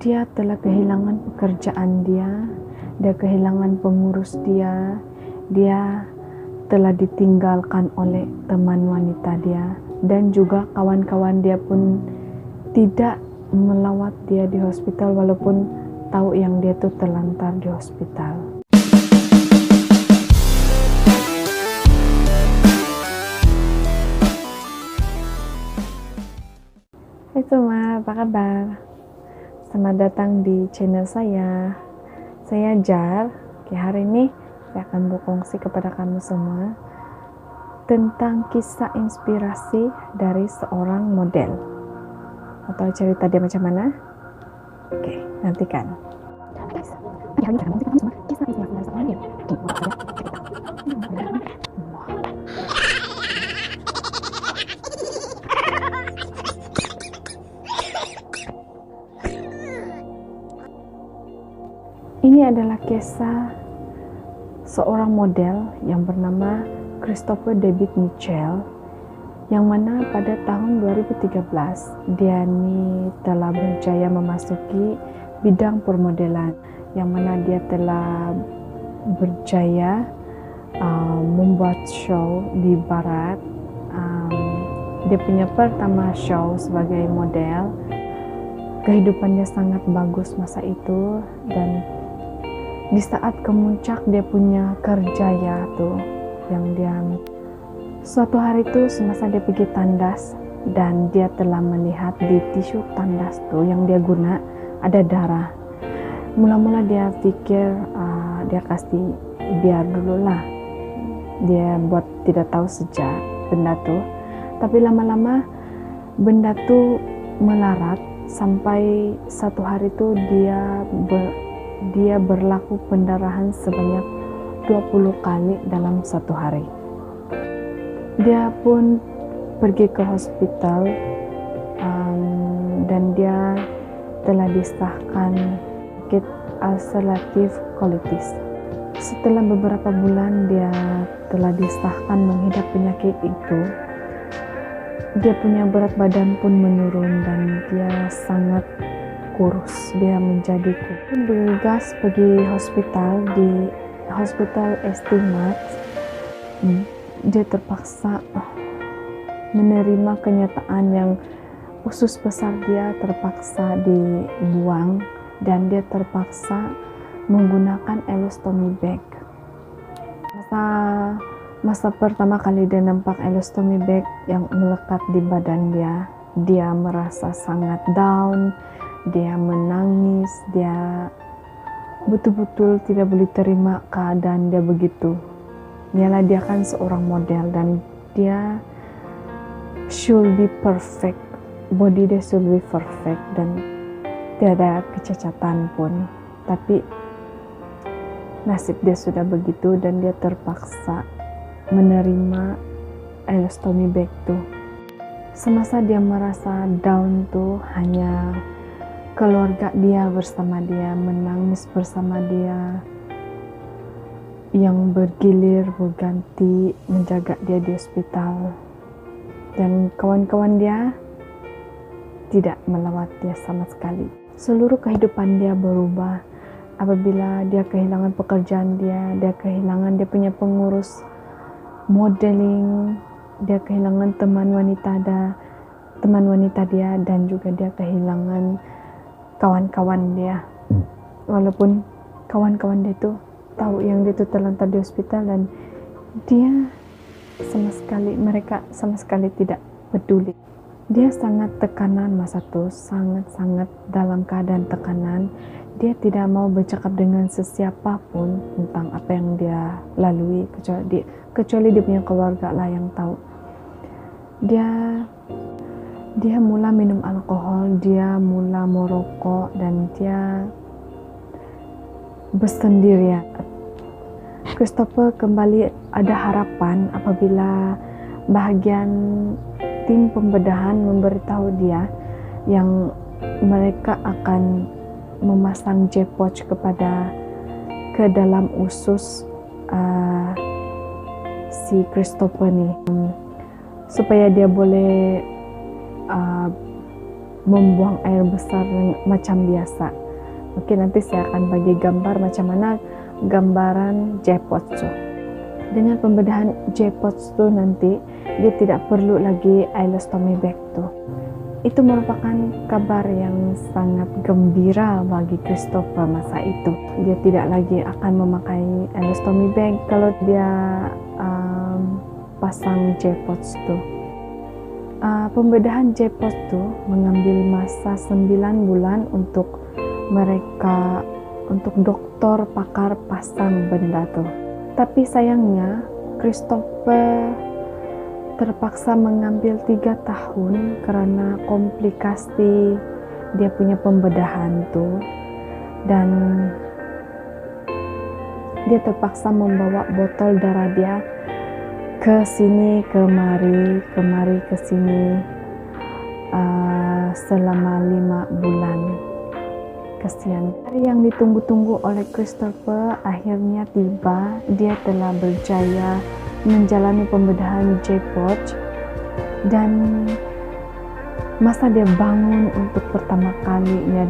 dia telah kehilangan pekerjaan dia kehilangan pengurus dia telah ditinggalkan oleh teman wanita dia, dan juga kawan-kawan dia pun tidak melawat dia di hospital walaupun tahu yang dia tuh terlantar di hospital. Hai semua, apa kabar? Selamat datang di channel saya Jar. Hari ini saya akan berkongsi kepada kamu semua tentang kisah inspirasi dari seorang model. Atau cerita dia macam mana? Oke, nantikan. Hari ini saya akan berkongsi kamu semua kisah inspirasi dari seorang model. Ini adalah kisah seorang model yang bernama Christopher David Mitchell, yang mana pada tahun 2013 dia telah berjaya memasuki bidang permodelan, yang mana dia telah berjaya membuat show di barat. Dia punya pertama show sebagai model. Kehidupannya sangat bagus masa itu, dan di saat kemuncak dia punya kerjaya tuh, yang dia suatu hari tuh semasa dia pergi tandas, dan dia telah melihat di tisu tandas tuh yang dia guna ada darah. Mula-mula dia pikir dia kasih biar dulu lah, dia buat tidak tahu sejak benda tuh, tapi lama-lama benda tuh melarat sampai satu hari tuh dia berlaku pendarahan sebanyak 20 kali dalam satu hari. Dia pun pergi ke hospital, dan dia telah disahkan sakit ulcerative colitis. Setelah beberapa bulan dia telah disahkan mengidap penyakit itu, dia punya berat badan pun menurun dan dia sangat kurus, dia menjadi kurus. Bergas pergi hospital, di hospital Estigmat. Dia terpaksa menerima kenyataan yang usus besar dia terpaksa dibuang, dan dia terpaksa menggunakan elastomy bag. Masa pertama kali dia nampak elastomy bag yang melekat di badan dia merasa sangat down. Dia menangis, dia betul-betul tidak boleh terima keadaan dia begitu. Ialah dia kan seorang model dan dia should be perfect, body dia should be perfect dan tidak ada kecacatan pun. Tapi nasib dia sudah begitu dan dia terpaksa menerima elastomy bag tuh. Semasa dia merasa down tuh, hanya keluarga dia bersama dia, menangis bersama dia, yang bergilir berganti menjaga dia di hospital, dan kawan-kawan dia tidak melawat dia sama sekali. Seluruh kehidupan dia berubah apabila dia kehilangan pekerjaan dia kehilangan dia punya pengurus modeling, dia kehilangan teman wanita dia, dan juga dia kehilangan kawan-kawan dia. Walaupun kawan-kawan dia tuh tahu yang dia tuh terlantar di hospital, dan mereka sama sekali tidak peduli. Dia sangat tekanan masa itu, sangat dalam keadaan tekanan. Dia tidak mau bercakap dengan sesiapapun tentang apa yang dia lalui, kecuali dia punya keluarga lah yang tahu. Dia mula minum alkohol, dia mula merokok, dan dia bersendirian. Christopher kembali ada harapan apabila bahagian tim pembedahan memberitahu dia yang mereka akan memasang J-pouch ke dalam usus si Christopher nih, supaya dia boleh membuang air besar macam biasa. Oke, nanti saya akan bagi gambar macam mana gambaran J-Potsu. Dengan pembedahan J-Potsu nanti dia tidak perlu lagi ileostomy bag tuh. Itu merupakan kabar yang sangat gembira bagi Christopher masa itu. Dia tidak lagi akan memakai ileostomy bag kalau dia pasang J-Potsu. Pembedahan J-Potsu mengambil masa 9 bulan untuk dokter pakar pasang benda tuh. Tapi sayangnya Christopher terpaksa mengambil 3 tahun karena komplikasi dia punya pembedahan tuh, dan dia terpaksa membawa botol darah dia ke sini kemari ke sini selama 5 bulan. Kasihan. Hari yang ditunggu-tunggu oleh Christopher akhirnya tiba. Dia telah berjaya menjalani pembedahan J-Potsu, dan masa dia bangun untuk pertama kalinya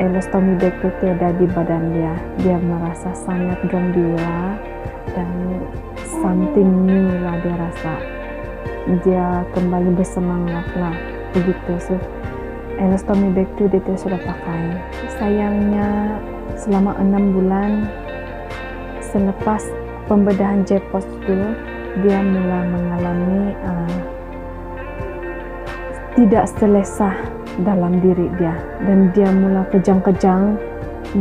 ileostomy bag itu ada di badan dia merasa sangat gembira dan something new lah dia rasa. Dia kembali bersemangat lah begitu. So ileostomy bag itu dia sudah pakai. Sayangnya selama 6 bulan selepas pembedahan J-Potsu dia mulai mengalami tidak selesa dalam diri dia, dan dia mulai kejang-kejang,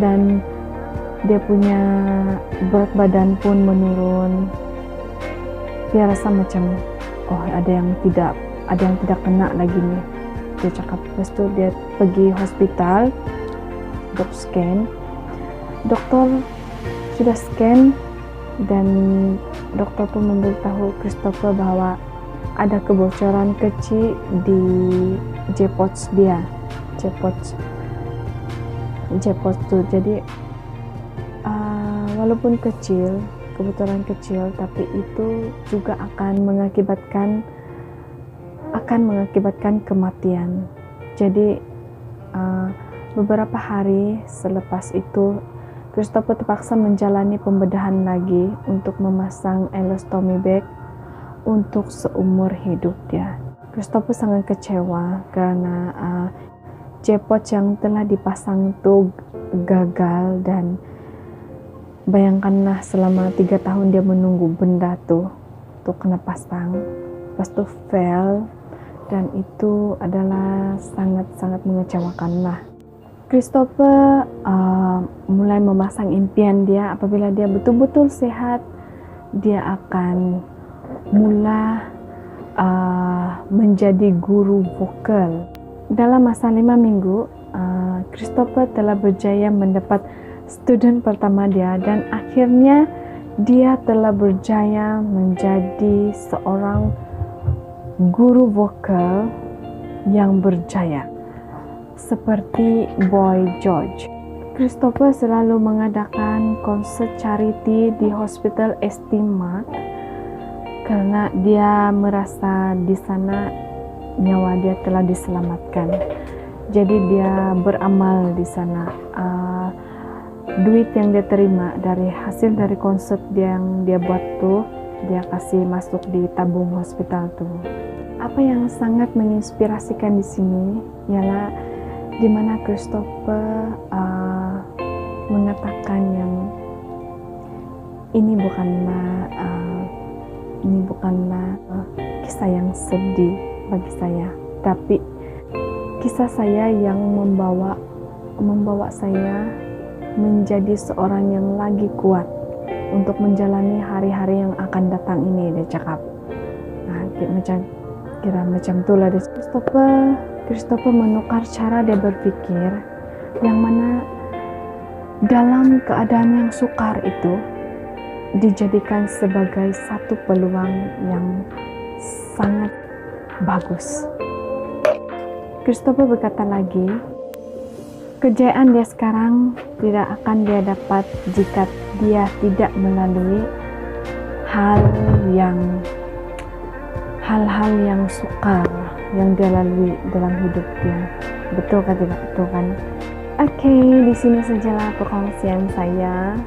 dan dia punya berat badan pun menurun. Dia rasa macam ada yang tidak kena lagi nih. Dia cakap. Lepas itu dia pergi hospital untuk scan. Dokter sudah scan dan dokter pun memberitahu Christopher bahwa ada kebocoran kecil di J-Potsu dia. J-Potsu. Jadi walaupun kebocoran kecil, tapi itu juga akan mengakibatkan kematian. Jadi beberapa hari selepas itu Christopher terpaksa menjalani pembedahan lagi untuk memasang ileostomy bag untuk seumur hidup dia. Christopher sangat kecewa karena J-Potsu yang telah dipasang itu gagal, dan bayangkanlah selama 3 tahun dia menunggu benda tuh untuk kena pasang, lepas itu fail, dan itu adalah sangat-sangat mengecewakan lah. Christopher mulai memasang impian dia. Apabila dia betul-betul sehat, dia akan mulai menjadi guru vokal. Dalam masa 5 minggu, Christopher telah berjaya mendapat student pertama dia, dan akhirnya dia telah berjaya menjadi seorang guru vokal yang berjaya, seperti Boy George. Christopher selalu mengadakan konsert charity di Hospital St. Mark karena dia merasa di sana nyawa dia telah diselamatkan. Jadi dia beramal di sana. Duit yang dia terima dari hasil dari konsert yang dia buat tuh, dia kasih masuk di tabung hospital tuh. Apa yang sangat menginspirasikan di sini ialah di mana Christopher mengatakan yang ini bukanlah kisah yang sedih bagi saya, tapi kisah saya yang membawa saya menjadi seorang yang lagi kuat untuk menjalani hari-hari yang akan datang ini, dia cakap. Nah, kira macam itulah dia. Christopher menukar cara dia berpikir, yang mana dalam keadaan yang sukar itu dijadikan sebagai satu peluang yang sangat bagus. Christopher berkata lagi, kejayaan dia sekarang tidak akan dia dapat jika dia tidak melalui hal-hal yang sukar yang dia lalui dalam hidup dia. Betul kan tidak? Betul kan? Oke, di sini sajalah perkongsian saya,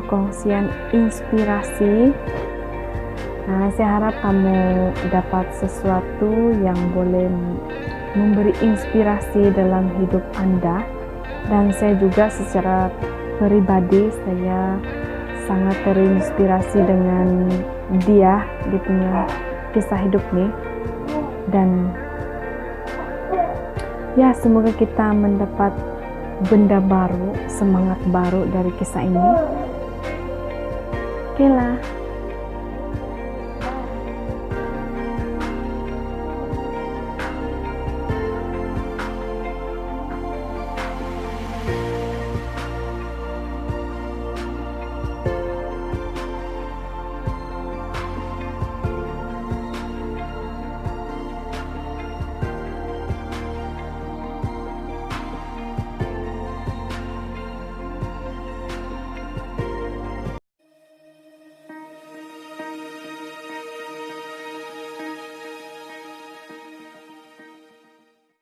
perkongsian inspirasi. Nah, saya harap kamu dapat sesuatu yang boleh memberi inspirasi dalam hidup Anda. Dan saya juga secara pribadi, saya sangat terinspirasi dengan dia punya kisah hidup nih. Dan ya, semoga kita mendapat benda baru, semangat baru dari kisah ini. Oke lah.